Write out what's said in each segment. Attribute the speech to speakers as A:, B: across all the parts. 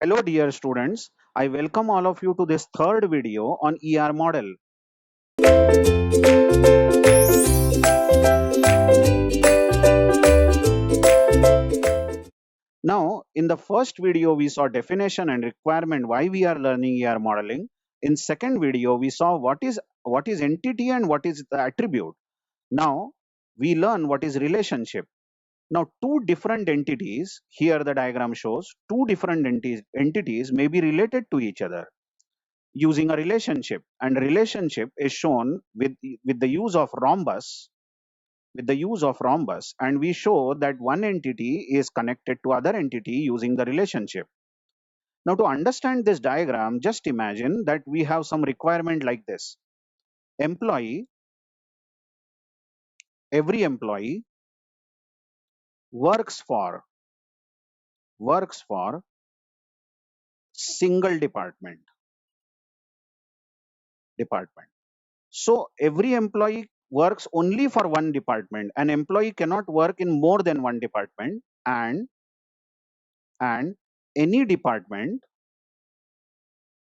A: Hello dear students, I welcome all of you to this third video on ER model. Now, in the first video we saw definition and requirement why we are learning ER modeling. In second video we saw what is entity and what is the attribute. Now we learn what is relationship. Now two different entities, here the diagram shows two different entities may be related to each other using a relationship, and relationship is shown with the use of rhombus, and we show that one entity is connected to other entity using the relationship. Now to understand this diagram, just imagine that we have some requirement like this. Employee, every employee works for single department. So every employee works only for one department. An employee cannot work in more than one department, and any department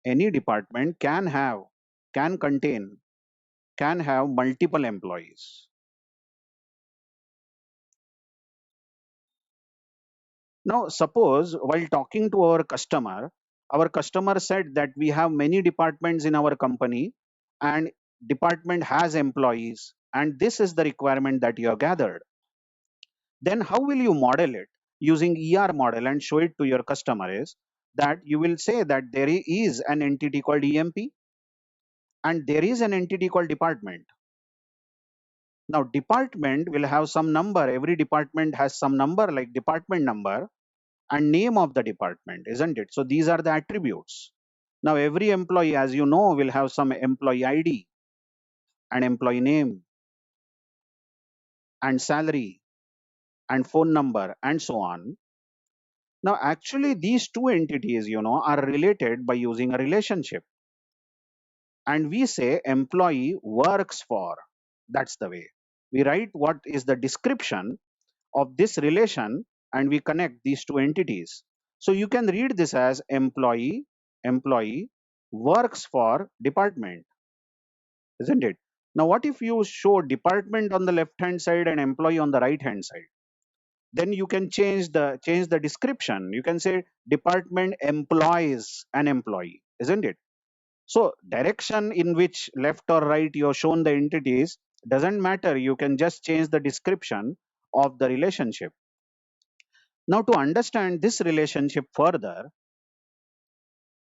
A: can can have multiple employees. Now suppose while talking to our customer said that we have many departments in our company and department has employees, and this is the requirement that you have gathered. Then how will you model it using ER model and show it to your customer is that you will say that there is an entity called EMP and there is an entity called department. Now department will have some number. Every department has some number like department number and name of the department, isn't it? So these are the attributes. Now every employee, as you know, will have some employee ID and employee name and salary and phone number and so on. Now actually these two entities, are related by using a relationship. And we say employee works for. That's the way. We write what is the description of this relation and we connect these two entities. So you can read this as employee works for department, isn't it? Now what if you show department on the left hand side and employee on the right hand side? Then you can change the description. You can say department employs an employee, isn't it? So direction in which left or right you have shown the entities doesn't matter. You can just change the description of the relationship. Now to understand this relationship further,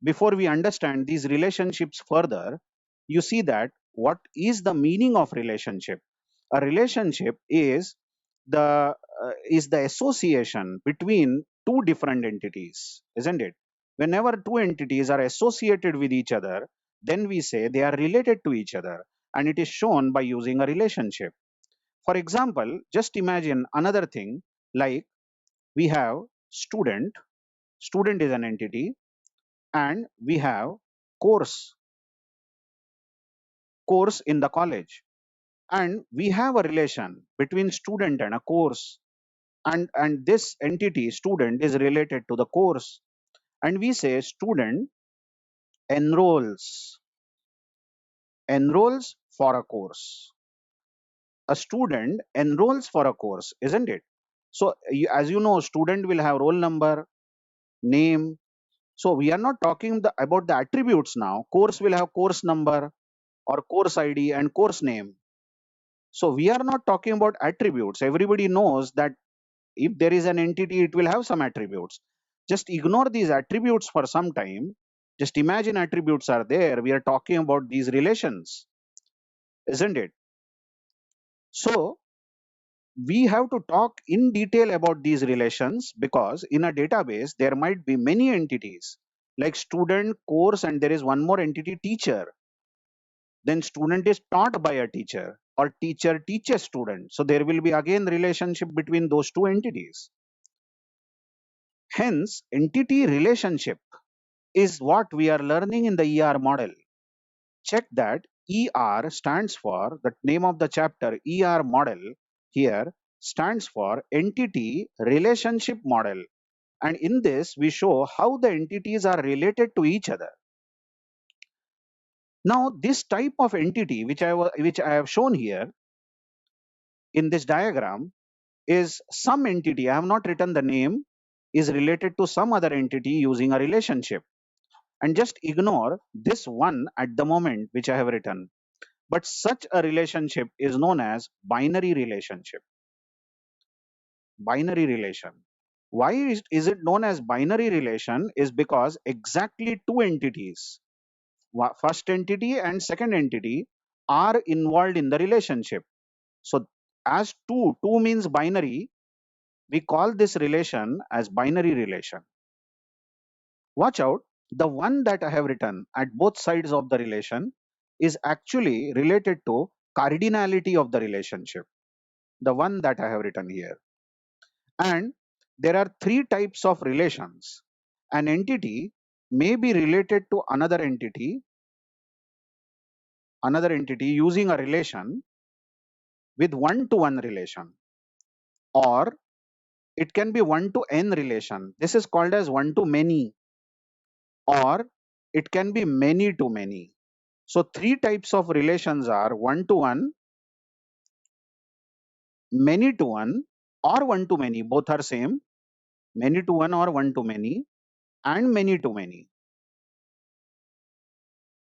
A: before we understand these relationships further, you see that what is the meaning of relationship? A relationship is the association between two different entities, isn't it? Whenever two entities are associated with each other, then we say they are related to each other, and it is shown by using a relationship. For example, just imagine another thing like we have student, student is an entity, and we have course, course in the college, and we have a relation between student and a course, and this entity student is related to the course, and we say student enrolls for a course. A student enrolls for a course, isn't it? So as you know, student will have roll number, name. So we are not talking about the attributes now. Course will have course number or course ID and course name. So we are not talking about attributes. Everybody knows that if there is an entity, it will have some attributes. Just ignore these attributes for some time. Just imagine attributes are there. We are talking about these relations, isn't it? So we have to talk in detail about these relations because in a database, there might be many entities like student, course, and there is one more entity, teacher. Then student is taught by a teacher or teacher teaches student. So there will be again relationship between those two entities. Hence, entity relationship is what we are learning in the ER model. Check that ER stands for the name of the chapter. ER model here stands for entity relationship model. And in this, we show how the entities are related to each other. Now, this type of entity, which I have shown here in this diagram, is some entity. I have not written the name, is related to some other entity using a relationship. And just ignore this one at the moment, which I have written. But such a relationship is known as binary relationship. Binary relation. Why is it known as binary relation? Is because exactly two entities, first entity and second entity, are involved in the relationship. So as two means binary, we call this relation as binary relation. Watch out, the one that I have written at both sides of the relation is actually related to cardinality of the relationship, the one that I have written here. And there are three types of relations. An entity may be related to another entity using a relation with one to one relation, or it can be one to n relation. This is called as one to many, or it can be many to many. So three types of relations are one to one, many to one, or one to many. Both are same, many to one or one to many, and many to many.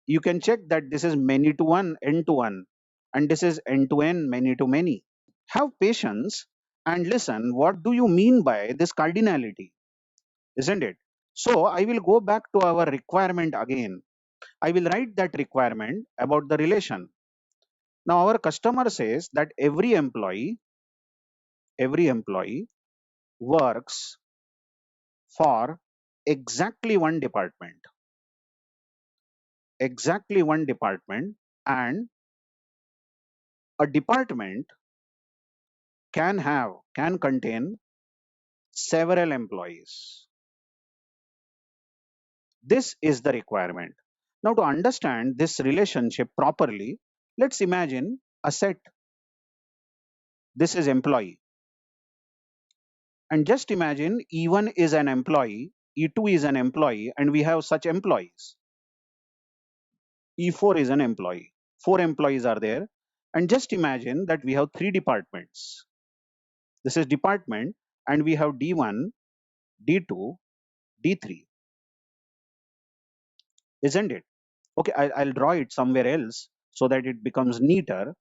A: You can check that this is many to one, n to one, and this is n to n, many to many. Have patience and listen. What do you mean by this cardinality? Isn't it? So I will go back to our requirement again. I will write that requirement about the relation. Now our customer says that every employee works for exactly one department, and a department can contain several employees. This is the requirement. Now, to understand this relationship properly, let's imagine a set. This is employee. And just imagine E1 is an employee, E2 is an employee, and we have such employees. E4 is an employee. Four employees are there. And just imagine that we have three departments. This is department, and we have D1, D2, D3, isn't it? Okay, I'll draw it somewhere else so that it becomes neater.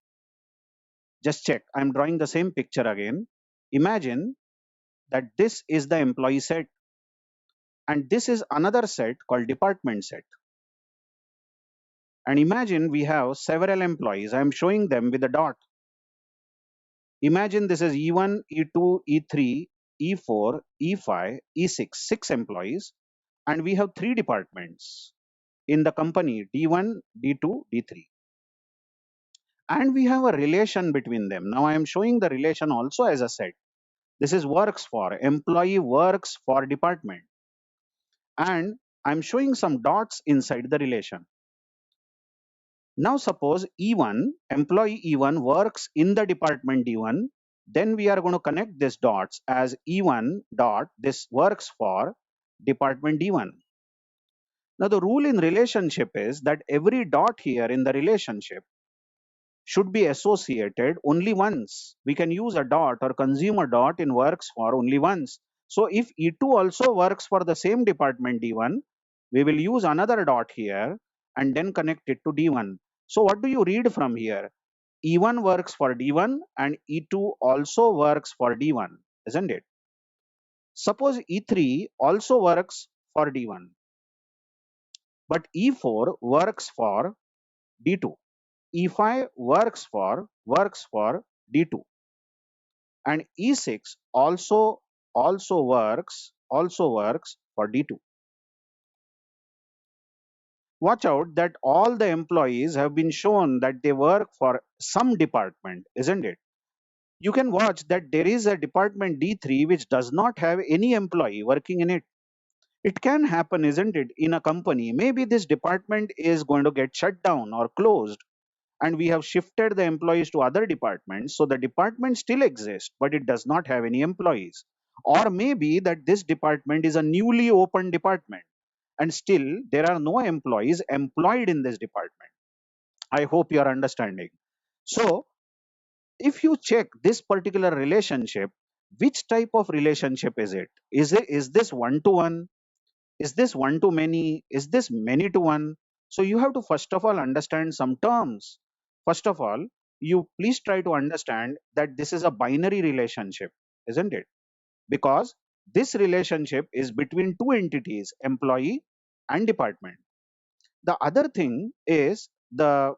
A: Just check. I'm drawing the same picture again. Imagine that this is the employee set, and this is another set called department set. And imagine we have several employees. I'm showing them with a dot. Imagine this is E1, E2, E3, E4, E5, E6, six employees, and we have three departments in the company, D1, D2, D3. And we have a relation between them. Now I am showing the relation also as a set. This is works for, employee works for department. And I'm showing some dots inside the relation. Now suppose E1, employee E1 works in the department D1, then we are going to connect these dots as E1 dot, this works for department D1. Now the rule in relationship is that every dot here in the relationship should be associated only once. We can use a dot or consume a dot in works for only once. So if E2 also works for the same department D1, we will use another dot here and then connect it to D1. So what do you read from here? E1 works for D1 and E2 also works for D1, isn't it? Suppose E3 also works for D1, but E4 works for D2. E5 works for D2, and E6 also works for D2. Watch out that all the employees have been shown that they work for some department, isn't it? You can watch that there is a department D3 which does not have any employee working in it. It can happen, isn't it, in a company? Maybe this department is going to get shut down or closed, and we have shifted the employees to other departments. So the department still exists, but it does not have any employees. Or maybe that this department is a newly opened department and still there are no employees employed in this department. I hope you are understanding. So if you check this particular relationship, which type of relationship is it? Is this one to one? Is this one to many? Is this many to one? So you have to first of all understand some terms. First of all, you please try to understand that this is a binary relationship, isn't it? Because this relationship is between two entities, employee and department. The other thing is the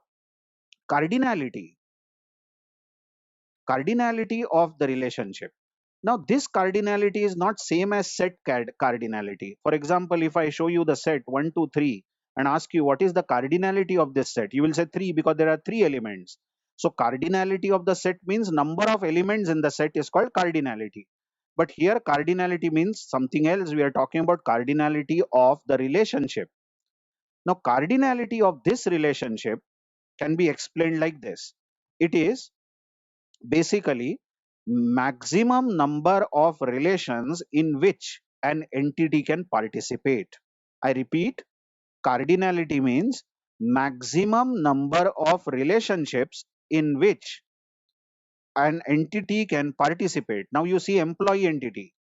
A: cardinality, cardinality of the relationship. Now, this cardinality is not same as set cardinality. For example, if I show you the set 1, 2, 3 and ask you what is the cardinality of this set, you will say 3 because there are 3 elements. So, cardinality of the set means number of elements in the set is called cardinality. But here, cardinality means something else. We are talking about cardinality of the relationship. Now, cardinality of this relationship can be explained like this. It is basically maximum number of relations in which an entity can participate. I repeat, cardinality means maximum number of relationships in which an entity can participate. Now you see employee entity.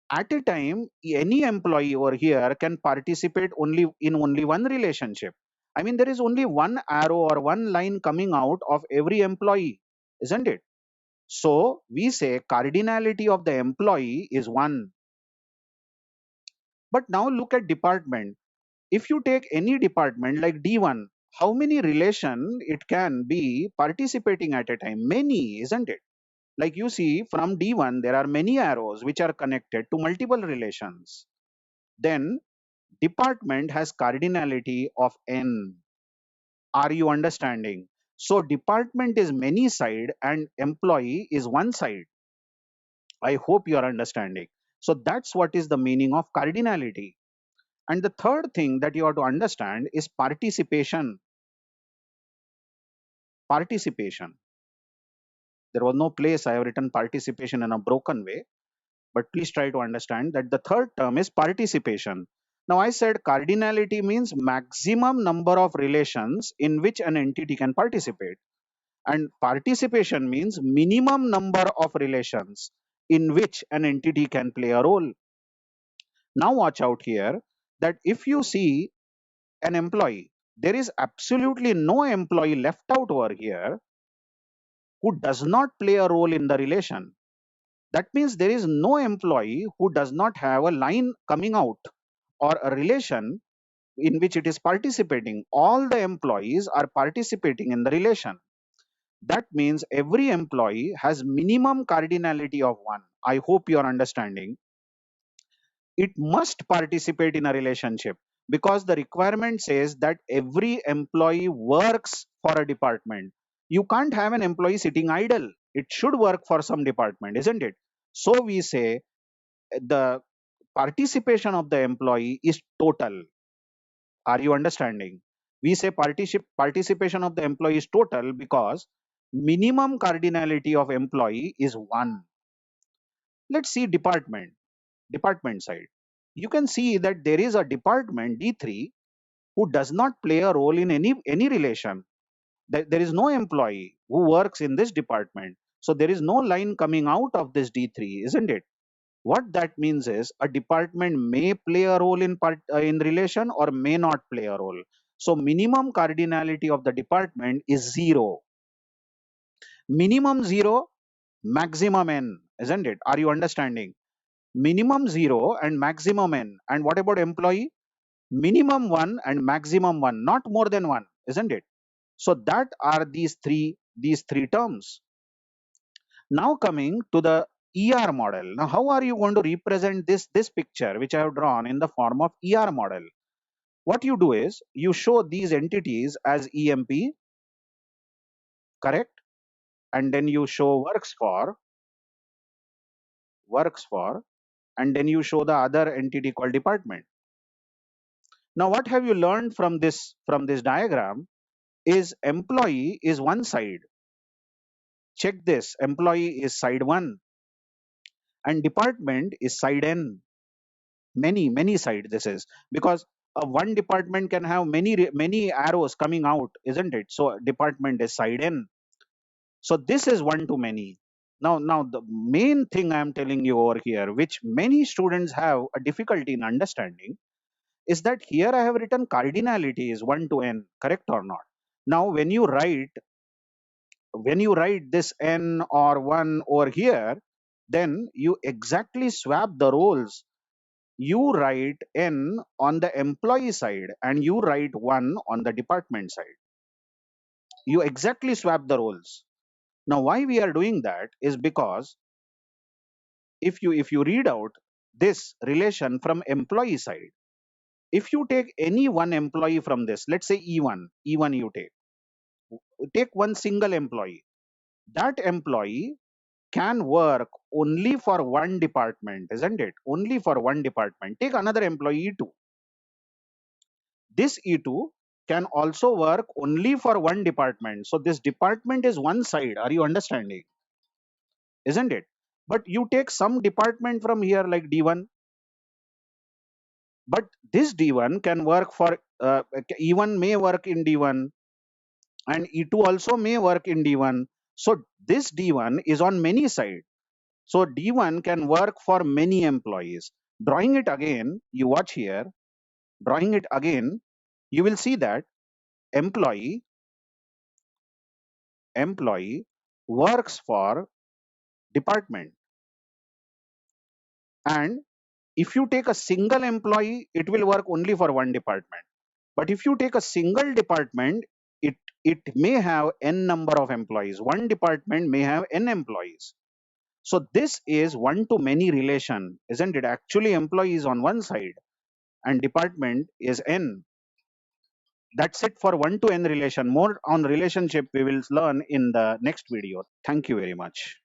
A: At a time, any employee over here can participate only in only one relationship. I mean, there is only one arrow or one line coming out of every employee, isn't it? So we say cardinality of the employee is 1. But now look at department. If you take any department like D1, how many relation it can be participating at a time? Many, isn't it? Like you see from D1, there are many arrows which are connected to multiple relations. Then department has cardinality of N. Are you understanding? So department is many side and employee is one side. I hope you are understanding. So that's what is the meaning of cardinality. And the third thing that you have to understand is participation. Participation. There was no place I have written participation in a broken way, but please try to understand that the third term is participation. Now I said cardinality means maximum number of relations in which an entity can participate. And participation means minimum number of relations in which an entity can play a role. Now watch out here that if you see an employee, there is absolutely no employee left out over here who does not play a role in the relation. That means there is no employee who does not have a line coming out or a relation in which it is participating. All the employees are participating in the relation. That means every employee has minimum cardinality of 1. I hope you are understanding. It must participate in a relationship because the requirement says that every employee works for a department. You can't have an employee sitting idle. It should work for some department, isn't it? So we say the participation of the employee is total. Are you understanding? We say participation of the employee is total because minimum cardinality of employee is 1. Let's see department side. You can see that there is a department D3 who does not play a role in any relation. There is no employee who works in this department. So there is no line coming out of this D3, isn't it? What that means is a department may play a role in relation or may not play a role. So minimum cardinality of the department is 0. Minimum 0, maximum n, isn't it? Are you understanding? Minimum 0 and maximum n. And what about employee? Minimum 1 and maximum 1, not more than 1, isn't it? So that are these three terms. Now coming to the ER model. Now how are you going to represent this picture which I have drawn in the form of ER model? What you do is you show these entities as EMP, correct? And then you show works for, and then you show the other entity called department. Now what have you learned from this diagram is employee is one side. Check this, employee is side 1 and department is side n. Many side this is, because one department can have many arrows coming out, isn't it? So department is side n. So this is one to many. Now the main thing I am telling you over here, which many students have a difficulty in understanding, is that here I have written cardinality is 1 to n, correct or not? Now when you write this n or 1 over here, then you exactly swap the roles. You write n on the employee side and you write 1 on the department side. You exactly swap the roles. Now why we are doing that is because if you read out this relation from employee side, if you take any one employee from this, let's say e1 you take one single employee. That employee can work only for one department, isn't it? Only for one department. Take another employee e2. This e2 can also work only for one department. So this department is one side. Are you understanding? Isn't it? But you take some department from here like d1, but this d1 can work for e1 may work in d1 and e2 also may work in d1. So this d1 is on many side. So d1 can work for many employees. Drawing it again, you watch here, drawing it again, you will see that employee employee works for department. And if you take a single employee, it will work only for one department. But if you take a single department, it may have n number of employees. One department may have n employees. So this is one to many relation, isn't it? Actually, employees on one side and department is n. That's it for one to n relation. More on relationship we will learn in the next video. Thank you very much.